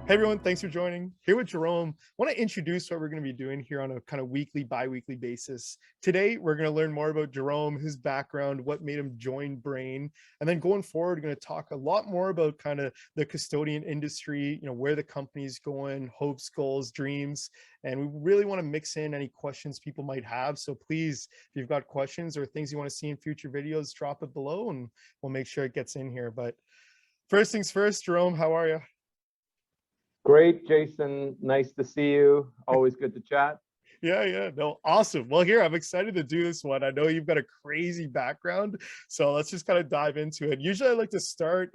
Hey everyone, thanks for joining. Here with Jerome. I want to introduce what we're going to be doing here on a kind of weekly, bi-weekly basis. Today, we're going to learn more about Jerome, his background, what made him join Brane, and then going forward, we're going to talk a lot more about kind of the custodian industry, where the company's going, hopes, goals, dreams, and we really want to mix in any questions people might have. So please, if you've got questions or things you want to see in future videos, drop it below, and we'll make sure it gets in here. But first things first, Jerome, how are you? Great, Jason. Nice to see you. Always good to chat. Yeah, no, awesome. Well, here, I'm excited to do this one. I know you've got a crazy background, so let's just kind of dive into it. Usually I like to start,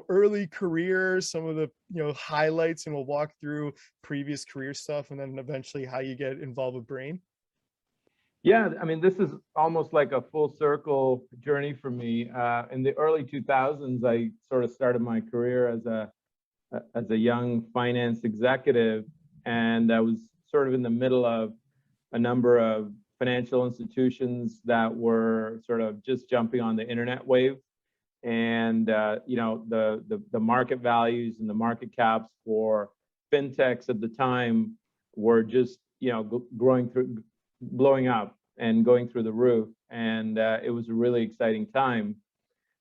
early career, some of the, highlights, and we'll walk through previous career stuff, and then eventually how you get involved with Brane. Yeah, I mean, this is almost like a full circle journey for me. In the early 2000s, I sort of started my career as a young finance executive, and I was sort of in the middle of a number of financial institutions that were sort of just jumping on the internet wave. And the market values and the market caps for fintechs at the time were just blowing up and going through the roof. And it was a really exciting time.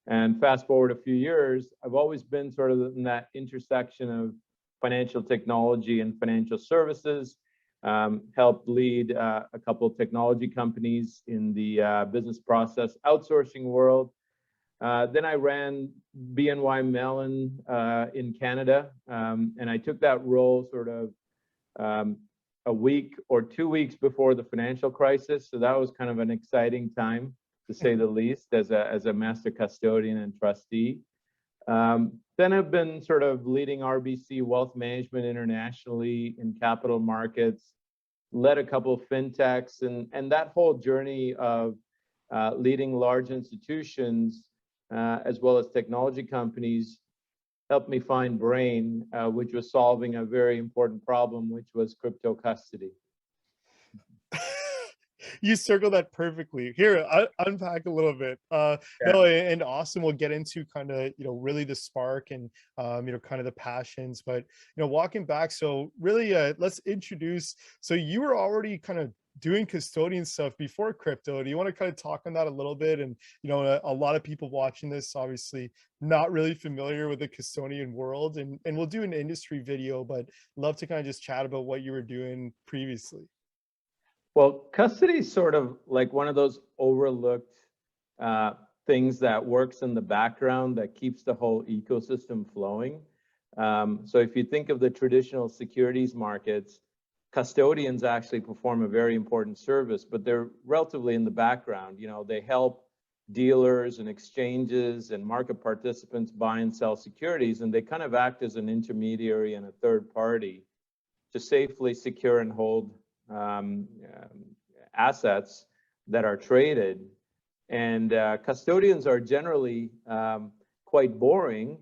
And fast forward a few years, I've always been sort of in that intersection of financial technology and financial services. Helped lead a couple of technology companies in the business process outsourcing world. Then I ran BNY Mellon in Canada, and I took that role sort of a week or 2 weeks before the financial crisis. So that was kind of an exciting time, to say the least, as a master custodian and trustee. Then I've been sort of leading RBC Wealth Management internationally in capital markets, led a couple of fintechs, and that whole journey of leading large institutions as well as technology companies helped me find Brane, which was solving a very important problem, which was crypto custody. You circled that perfectly. Here, unpack a little bit. Yeah. No, and awesome. We'll get into kind of, really the spark and, kind of the passions. But, walking back, so really, let's introduce. So you were already kind of doing custodian stuff before crypto. Do you want to kind of talk on that a little bit? And, a lot of people watching this, obviously not really familiar with the custodian world, and we'll do an industry video, but love to kind of just chat about what you were doing previously. Well, custody is sort of like one of those overlooked things that works in the background that keeps the whole ecosystem flowing. So if you think of the traditional securities markets, custodians actually perform a very important service, but they're relatively in the background. They help dealers and exchanges and market participants buy and sell securities, and they kind of act as an intermediary and a third party to safely secure and hold assets that are traded. And custodians are generally quite boring,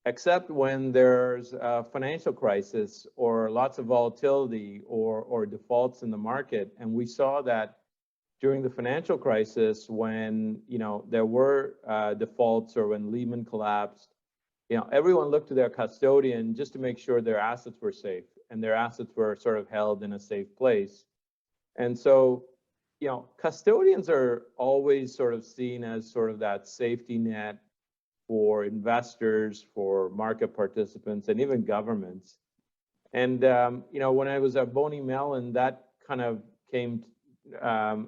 except when there's a financial crisis or lots of volatility or defaults in the market. And we saw that during the financial crisis, when there were defaults, or when Lehman collapsed, everyone looked to their custodian just to make sure their assets were safe and their assets were sort of held in a safe place. And so, custodians are always sort of seen as sort of that safety net for investors, for market participants, and even governments. And, when I was at BNY Mellon, that kind of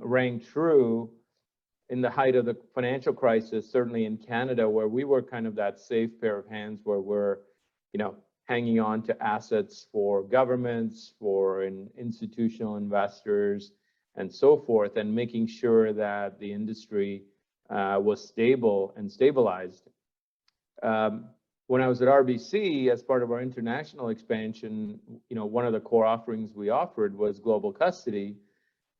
rang true in the height of the financial crisis, certainly in Canada, where we were kind of that safe pair of hands where we're, hanging on to assets for governments, for institutional investors, and so forth, and making sure that the industry was stable and stabilized. When I was at RBC, as part of our international expansion, one of the core offerings we offered was global custody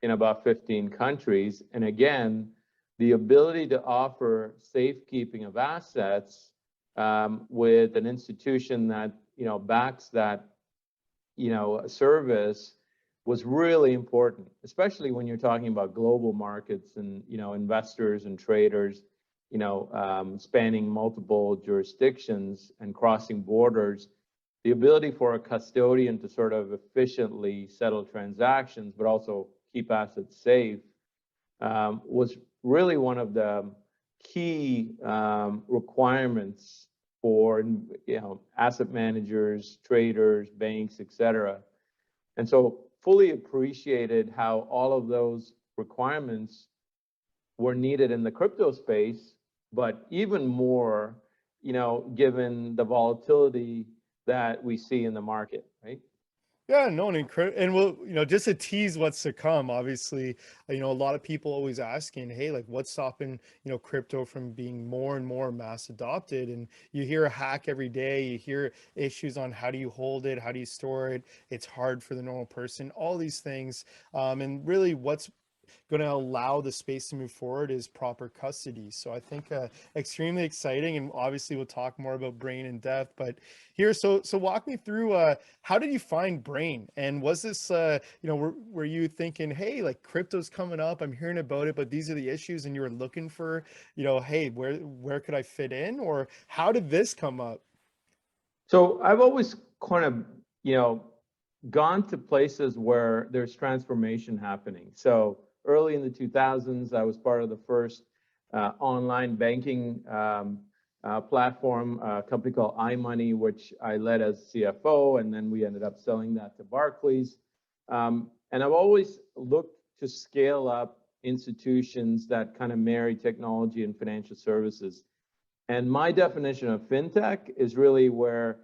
in about 15 countries. And again, the ability to offer safekeeping of assets with an institution that backs that service was really important, especially when you're talking about global markets and investors and traders spanning multiple jurisdictions and crossing borders. the ability for a custodian to sort of efficiently settle transactions, but also keep assets safe, was really one of the key requirements for asset managers, traders, banks, et cetera. And so fully appreciated how all of those requirements were needed in the crypto space, but even more, given the volatility that we see in the market, right? Yeah, no, and we'll, just to tease what's to come, obviously, a lot of people always asking, hey, like what's stopping, crypto from being more and more mass adopted? And you hear a hack every day, you hear issues on how do you hold it, how do you store it? It's hard for the normal person, all these things. And really what's going to allow the space to move forward is proper custody. So I think extremely exciting, and obviously we'll talk more about Brane in depth. But here, so walk me through how did you find Brane, and was this were you thinking, hey, like crypto's coming up, I'm hearing about it, but these are the issues, and you were looking for, hey, where could I fit in, or how did this come up? So I've always kind of, gone to places where there's transformation happening. So early in the 2000s, I was part of the first online banking platform, a company called iMoney, which I led as CFO, and then we ended up selling that to Barclays. And I've always looked to scale up institutions that kind of marry technology and financial services. And my definition of fintech is really where,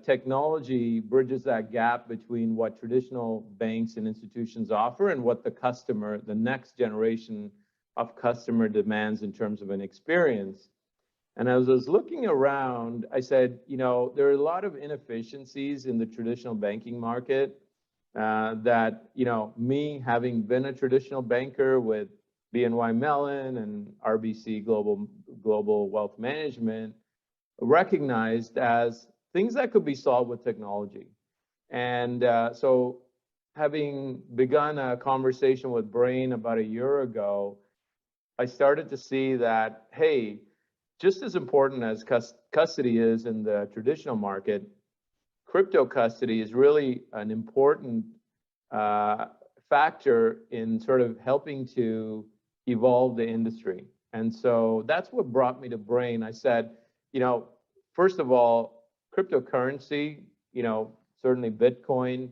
technology bridges that gap between what traditional banks and institutions offer and what the next generation of customer demands in terms of an experience. And as I was looking around, I said, there are a lot of inefficiencies in the traditional banking market that, me having been a traditional banker with BNY Mellon and RBC Global Wealth Management, recognized as things that could be solved with technology. And so having begun a conversation with Brane about a year ago, I started to see that, hey, just as important as custody is in the traditional market, crypto custody is really an important factor in sort of helping to evolve the industry. And so that's what brought me to Brane. I said, first of all, cryptocurrency, certainly Bitcoin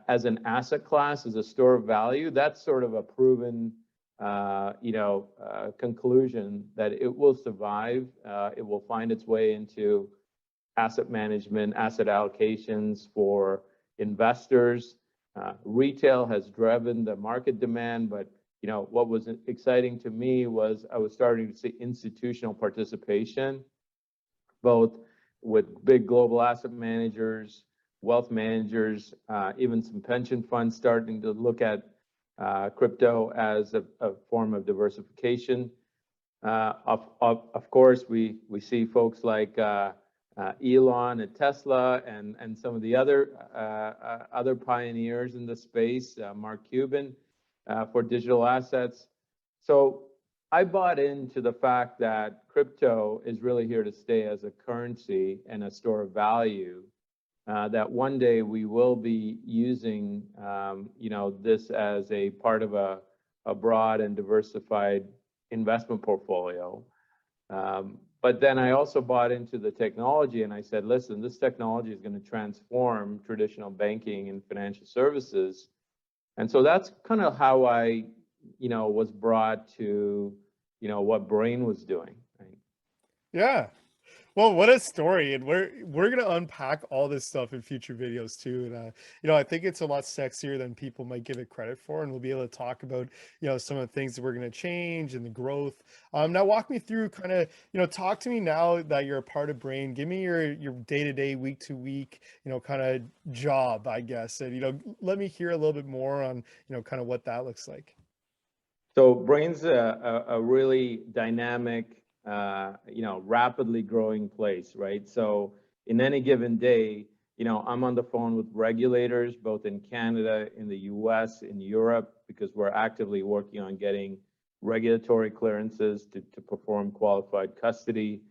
as an asset class, as a store of value, that's sort of a proven, conclusion that it will survive. It will find its way into asset management, asset allocations for investors. Retail has driven the market demand, but what was exciting to me was I was starting to see institutional participation, both with big global asset managers, wealth managers, even some pension funds starting to look at crypto as a form of diversification. Of course, we see folks like Elon at Tesla and some of the other pioneers in the space, Mark Cuban, for digital assets. So I bought into the fact that crypto is really here to stay as a currency and a store of value, that one day we will be using, this as a part of a broad and diversified investment portfolio. But then I also bought into the technology, and I said, listen, this technology is going to transform traditional banking and financial services. And so that's kind of how I, was brought to, what Brane was doing. Right? Yeah. Well, what a story, and we're gonna unpack all this stuff in future videos too. And I think it's a lot sexier than people might give it credit for, and we'll be able to talk about some of the things that we're gonna change and the growth. Now walk me through kind of talk to me now that you're a part of Brane. Give me your day to day, week to week, kind of job, I guess, and let me hear a little bit more on kind of what that looks like. So Brane's a really dynamic, rapidly growing place, right? So in any given day, I'm on the phone with regulators, both in Canada, in the US, in Europe, because we're actively working on getting regulatory clearances to perform qualified custody.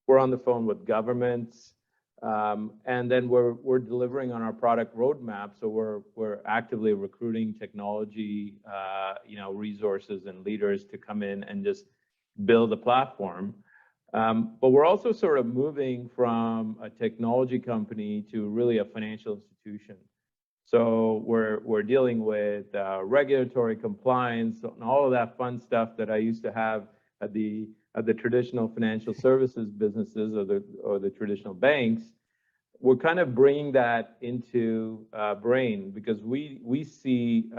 We're on the phone with governments, And then we're delivering on our product roadmap. So we're actively recruiting technology, resources and leaders to come in and just build a platform. But we're also sort of moving from a technology company to really a financial institution. So we're dealing with regulatory compliance and all of that fun stuff that I used to have at the traditional financial services businesses or the traditional banks. We're kind of bringing that into Brane because we see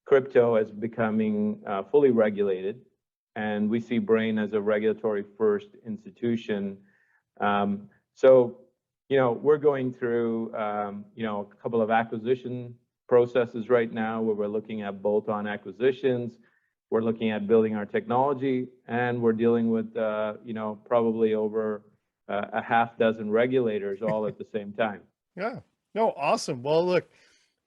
crypto as becoming fully regulated, and we see Brane as a regulatory first institution. So we're going through a couple of acquisition processes right now where we're looking at bolt-on acquisitions. We're looking at building our technology, and we're dealing with probably over a half dozen regulators all at the same time. Yeah. No, awesome. Well, look,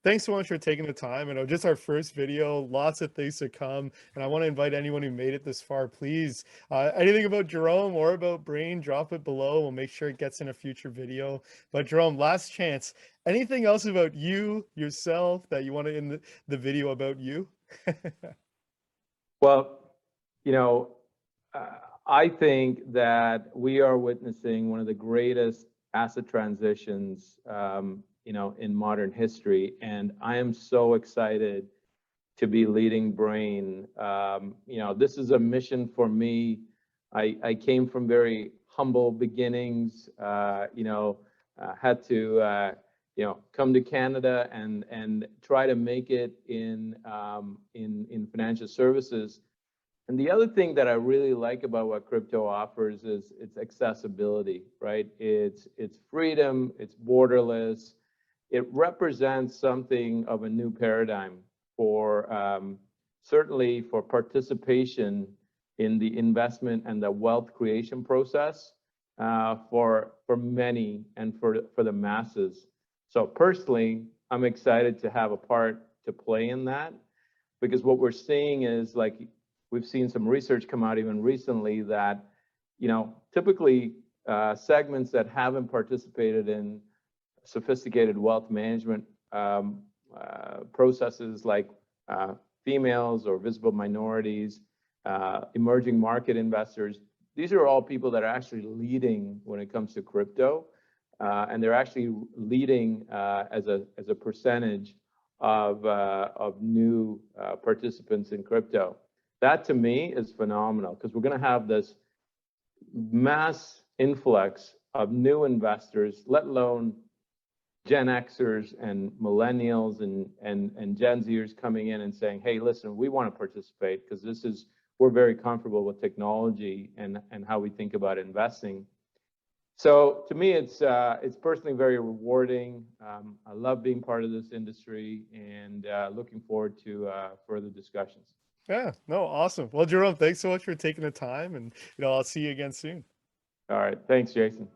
thanks so much for taking the time. And just our first video, lots of things to come. And I want to invite anyone who made it this far, please, anything about Jerome or about Brane, drop it below. We'll make sure it gets in a future video. But Jerome, last chance, anything else about you, yourself, that you want to end the video about you? Well, I think that we are witnessing one of the greatest asset transitions, in modern history, and I am so excited to be leading Brane. This is a mission for me. I came from very humble beginnings. Had to come to Canada and try to make it in financial services. And the other thing that I really like about what crypto offers is its accessibility, right? It's freedom, it's borderless. It represents something of a new paradigm for certainly for participation in the investment and the wealth creation process for many and for the masses. So personally, I'm excited to have a part to play in that, because what we're seeing is, like, we've seen some research come out even recently that, typically segments that haven't participated in sophisticated wealth management processes, like females or visible minorities, emerging market investors, these are all people that are actually leading when it comes to crypto. And they're actually leading as a percentage of new participants in crypto. That to me is phenomenal, because we're going to have this mass influx of new investors, let alone Gen Xers and millennials and Gen Zers coming in and saying, hey, listen, we want to participate because we're very comfortable with technology and how we think about investing. So to me, it's personally very rewarding. I love being part of this industry, and looking forward to further discussions. Yeah, no, awesome. Well, Jerome, thanks so much for taking the time, and I'll see you again soon. All right, thanks, Jason.